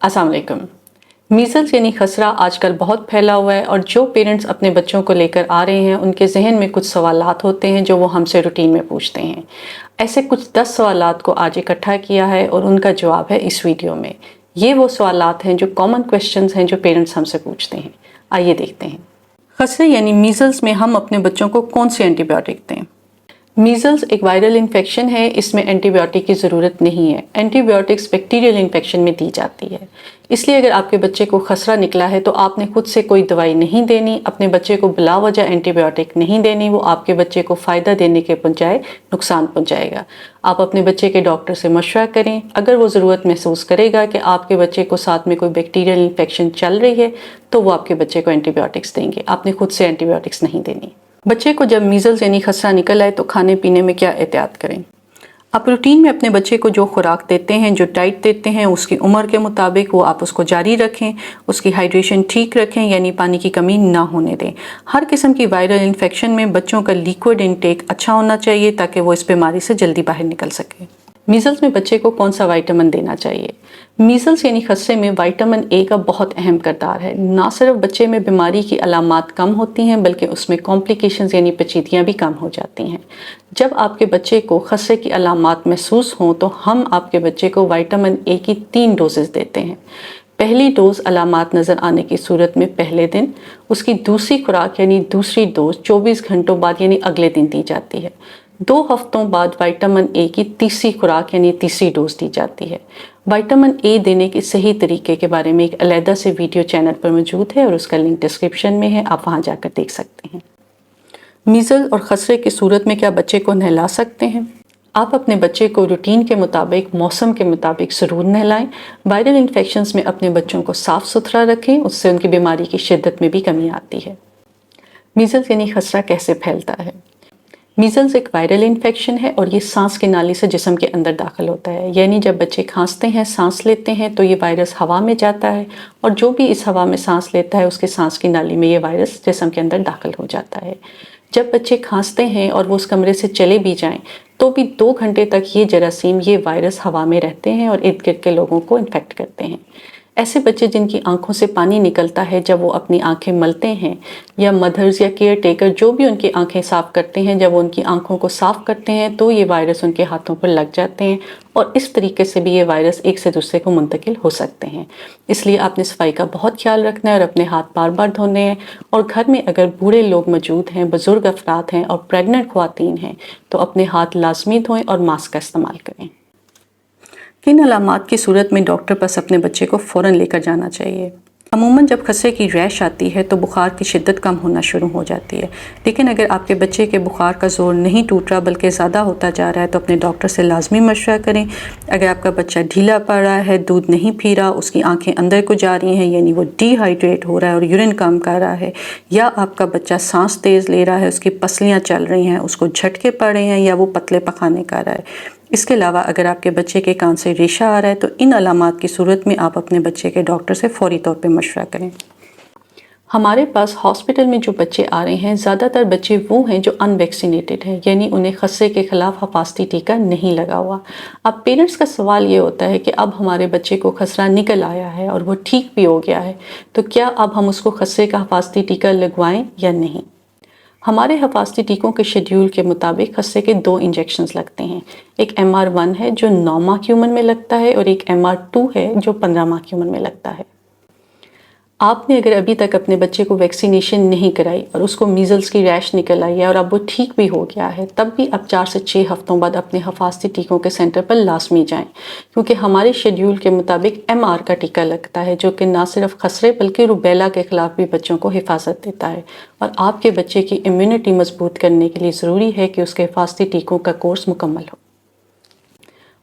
अस्सलाम वालेकुम। मीज़ल्स यानी खसरा आजकल बहुत फैला हुआ है और जो पेरेंट्स अपने बच्चों को लेकर आ रहे हैं उनके जहन में कुछ सवालात होते हैं जो वो हमसे रूटीन में पूछते हैं। ऐसे कुछ 10 सवालात को आज इकट्ठा किया है और उनका जवाब है इस वीडियो में। ये वो सवालात हैं जो कॉमन क्वेश्चंस हैं जो पेरेंट्स हमसे पूछते हैं। आइए देखते हैं। खसरे यानी मीज़ल्स में हम अपने बच्चों को कौन से एंटीबायोटिक दें? मीज़ल्स एक वायरल इन्फेक्शन है, इसमें एंटीबायोटिक की ज़रूरत नहीं है। एंटीबायोटिक्स बैक्टीरियल इन्फेक्शन में दी जाती है। इसलिए अगर आपके बच्चे को खसरा निकला है तो आपने खुद से कोई दवाई नहीं देनी, अपने बच्चे को बिला वजह एंटीबायोटिक नहीं देनी, वो आपके बच्चे को फ़ायदा देने के बजाय नुकसान पहुँचाएगा। आप अपने बच्चे के डॉक्टर से मशवरा करें। अगर वो ज़रूरत महसूस करेगा कि आपके बच्चे को साथ में कोई बैक्टीरियल इन्फेक्शन चल रही है तो वो आपके बच्चे को एंटीबायोटिक्स देंगे। आपने खुद से एंटीबायोटिक्स नहीं देनी। बच्चे को जब मीज़ल्स यानी खसरा निकल आए तो खाने पीने में क्या एहतियात करें? आप रूटीन में अपने बच्चे को जो खुराक देते हैं, जो डाइट देते हैं, उसकी उम्र के मुताबिक वो आप उसको जारी रखें। उसकी हाइड्रेशन ठीक रखें, यानी पानी की कमी ना होने दें। हर किस्म की वायरल इन्फेक्शन में बच्चों का लिक्विड इनटेक अच्छा होना चाहिए ताकि वो इस बीमारी से जल्दी बाहर निकल सके। मीज़ल्स में बच्चे को कौन सा विटामिन देना चाहिए? मीज़ल्स यानी खसरे में विटामिन ए का बहुत अहम किरदार है। ना सिर्फ बच्चे में बीमारी की अलामात कम होती हैं बल्कि उसमें कॉम्प्लिकेशंस यानी पेचीदगियाँ भी कम हो जाती हैं। जब आपके बच्चे को खसरे की अलामात महसूस हों तो हम आपके बच्चे को विटामिन ए की 3 डोजेज़ देते हैं। पहली डोज अलामात नज़र आने की सूरत में पहले दिन, उसकी दूसरी खुराक यानी दूसरी डोज 24 घंटों बाद यानी अगले दिन दी जाती है। 2 हफ्तों बाद विटामिन ए की तीसरी खुराक यानी तीसरी डोज दी जाती है। विटामिन ए देने के सही तरीके के बारे में एक अलहदा से वीडियो चैनल पर मौजूद है और उसका लिंक डिस्क्रिप्शन में है, आप वहां जाकर देख सकते हैं। मीज़ल और खसरे की सूरत में क्या बच्चे को नहला सकते हैं? आप अपने बच्चे को रूटीन के मुताबिक, मौसम के मुताबिक ज़रूर नहलाएं। वायरल इन्फेक्शंस में अपने बच्चों को साफ़ सुथरा रखें, उससे उनकी बीमारी की शिद्दत में भी कमी आती है। मीज़ल्स यानी खसरा कैसे फैलता है? मीज़ल्स एक वायरल इन्फेक्शन है और ये सांस की नाली से जिस्म के अंदर दाखिल होता है। यानी जब बच्चे खांसते हैं, सांस लेते हैं तो ये वायरस हवा में जाता है और जो भी इस हवा में सांस लेता है उसके सांस की नाली में ये वायरस जिस्म के अंदर दाखिल हो जाता है। जब बच्चे खांसते हैं और वो उस कमरे से चले भी जाएं तो भी 2 घंटे तक ये जरासीम, ये वायरस हवा में रहते हैं और इर्द गिर्द के लोगों को इन्फेक्ट करते हैं। ऐसे बच्चे जिनकी आंखों से पानी निकलता है जब वो अपनी आंखें मलते हैं, या मदर्स या केयर टेकर जो भी उनकी आंखें साफ़ करते हैं, जब वो उनकी आंखों को साफ़ करते हैं तो ये वायरस उनके हाथों पर लग जाते हैं और इस तरीके से भी ये वायरस एक से दूसरे को मुंतकिल हो सकते हैं। इसलिए आपने सफाई का बहुत ख्याल रखना है और अपने हाथ बार बार धोने हैं। और घर में अगर बूढ़े लोग मौजूद हैं, बुज़ुर्ग अफराद हैं और प्रेगनेंट ख़वातीन हैं तो अपने हाथ लाजमी धोएं और मास्क का इस्तेमाल करें। किन अलामात की सूरत में डॉक्टर पास अपने बच्चे को फ़ौरन लेकर जाना चाहिए? अमूमन जब खसरे की रैश आती है तो बुखार की शिद्दत कम होना शुरू हो जाती है, लेकिन अगर आपके बच्चे के बुखार का ज़ोर नहीं टूट रहा बल्कि ज़्यादा होता जा रहा है तो अपने डॉक्टर से लाजमी मशवरा करें। अगर आपका बच्चा ढीला पड़ रहा है, दूध नहीं पी रहा, उसकी आंखें अंदर को जा रही हैं यानी वो डिहाइड्रेट हो रहा है और यूरिन कम कर रहा है, या आपका बच्चा सांस तेज़ ले रहा है, उसकी पसलियाँ चल रही हैं, उसको झटके पड़ रहे हैं, या वो पतले पखाने कर रहा है। इसके अलावा अगर आपके बच्चे के कान से रेशा आ रहा है तो इन अलामात की सूरत में आप अपने बच्चे के डॉक्टर से फौरी तौर पे मशवरा करें। हमारे पास हॉस्पिटल में जो बच्चे आ रहे हैं, ज़्यादातर बच्चे वो हैं जो अनवैक्सीनेटेड हैं, यानी उन्हें खसरे के ख़िलाफ़ हिफाज़ती टीका नहीं लगा हुआ। अब पेरेंट्स का सवाल ये होता है कि अब हमारे बच्चे को खसरा निकल आया है और वो ठीक भी हो गया है, तो क्या अब हम उसको खसरे का हिफाज़ती टीका लगवाएं या नहीं? हमारे हिफाज़ती टीकों के शेड्यूल के मुताबिक खसरे के 2 इंजेक्शंस लगते हैं। एक MR1 है जो 9 माह की उम्र में लगता है और एक MR2 है जो 15 माह की उम्र में लगता है। आपने अगर अभी तक अपने बच्चे को वैक्सीनेशन नहीं कराई और उसको मीज़ल्स की रैश निकल आई है और अब वो ठीक भी हो गया है, तब भी अब 4 से 6 हफ्तों बाद अपने हिफाज़ती टीकों के सेंटर पर लाजमी जाएं, क्योंकि हमारे शेड्यूल के मुताबिक MR का टीका लगता है जो कि ना सिर्फ खसरे बल्कि रुबेला के ख़िलाफ़ भी बच्चों को हिफाजत देता है। और आपके बच्चे की इम्यूनिटी मजबूत करने के लिए ज़रूरी है कि उसके हिफाज़ती टीकों का कोर्स मुकम्मल हो।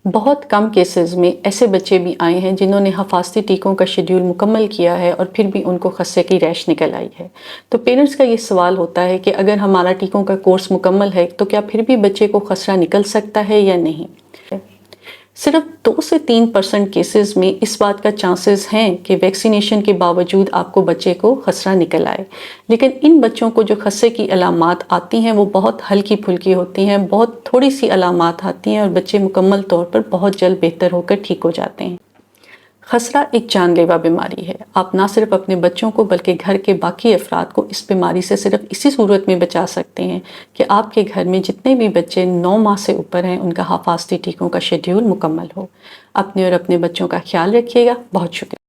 बहुत कम केसेस में ऐसे बच्चे भी आए हैं जिन्होंने हिफाज़ती टीकों का शेड्यूल मुकम्मल किया है और फिर भी उनको खसरे की रैश निकल आई है। तो पेरेंट्स का ये सवाल होता है कि अगर हमारा टीकों का कोर्स मुकम्मल है तो क्या फिर भी बच्चे को खसरा निकल सकता है या नहीं? सिर्फ 2 से 3% केसेस में इस बात का चांसेस हैं कि वैक्सीनेशन के बावजूद आपको बच्चे को खसरा निकल आए, लेकिन इन बच्चों को जो खसरे की अलामात आती हैं वो बहुत हल्की फुल्की होती हैं, बहुत थोड़ी सी अलामात आती हैं और बच्चे मुकम्मल तौर पर बहुत जल्द बेहतर होकर ठीक हो जाते हैं। خسرہ ایک جان لیوا بیماری ہے۔ آپ نہ صرف اپنے بچوں کو بلکہ گھر کے باقی افراد کو اس بیماری سے صرف اسی صورت میں بچا سکتے ہیں کہ آپ کے گھر میں جتنے بھی بچے 9 ماہ سے اوپر ہیں ان کا حفاظتی ٹیکوں کا شیڈیول مکمل ہو۔ اپنے اور اپنے بچوں کا خیال رکھیے گا۔ بہت شکریہ۔